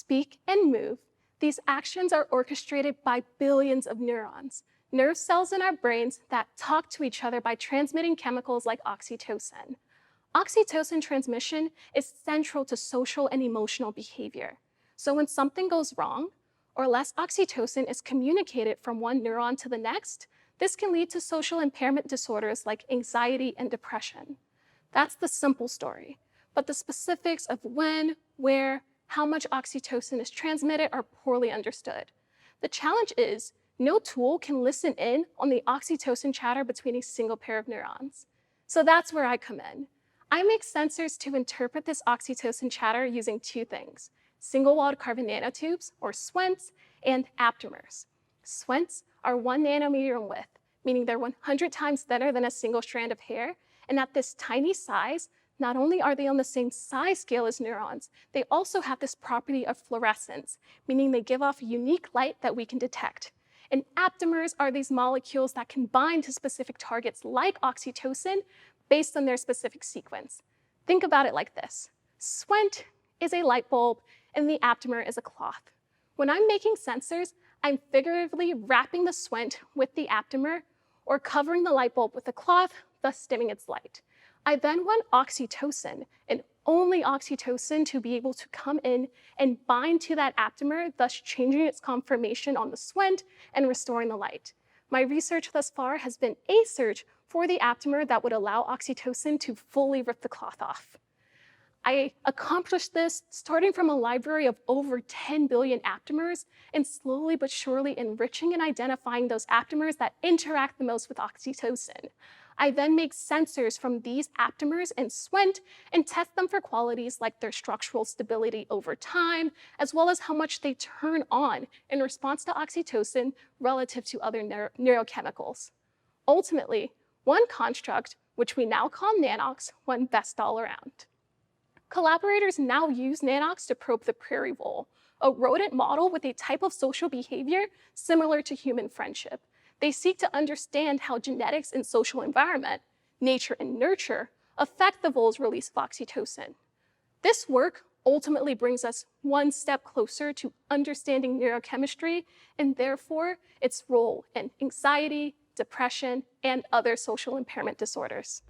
speak, and move, these actions are orchestrated by billions of neurons, nerve cells in our brains that talk to each other by transmitting chemicals like oxytocin. Oxytocin transmission is central to social and emotional behavior. So when something goes wrong, or less oxytocin is communicated from one neuron to the next, this can lead to social impairment disorders like anxiety and depression. That's the simple story, but the specifics of when, where, how much oxytocin is transmitted are poorly understood. The challenge is, no tool can listen in on the oxytocin chatter between a single pair of neurons. So that's where I come in. I make sensors to interpret this oxytocin chatter using two things: single-walled carbon nanotubes, or SWENTs, and aptamers. SWENTs are 1 nanometer in width, meaning they're 100 times thinner than a single strand of hair, and at this tiny size, not only are they on the same size scale as neurons, they also have this property of fluorescence, meaning they give off unique light that we can detect. And aptamers are these molecules that can bind to specific targets like oxytocin based on their specific sequence. Think about it like this. SWENT is a light bulb, and the aptamer is a cloth. When I'm making sensors, I'm figuratively wrapping the SWENT with the aptamer or covering the light bulb with a cloth, thus dimming its light. I then want oxytocin, and only oxytocin, to be able to come in and bind to that aptamer, thus changing its conformation on the SWENT and restoring the light. My research thus far has been a search for the aptamer that would allow oxytocin to fully rip the cloth off. I accomplished this starting from a library of over 10 billion aptamers and slowly but surely enriching and identifying those aptamers that interact the most with oxytocin. I then make sensors from these aptamers and SWENT and test them for qualities like their structural stability over time, as well as how much they turn on in response to oxytocin relative to other neurochemicals. Ultimately, one construct, which we now call Nanox, won best all around. Collaborators now use Nanox to probe the prairie vole, a rodent model with a type of social behavior similar to human friendship. They seek to understand how genetics and social environment, nature and nurture, affect the vole's release of oxytocin. This work ultimately brings us one step closer to understanding neurochemistry and therefore its role in anxiety, depression, and other social impairment disorders.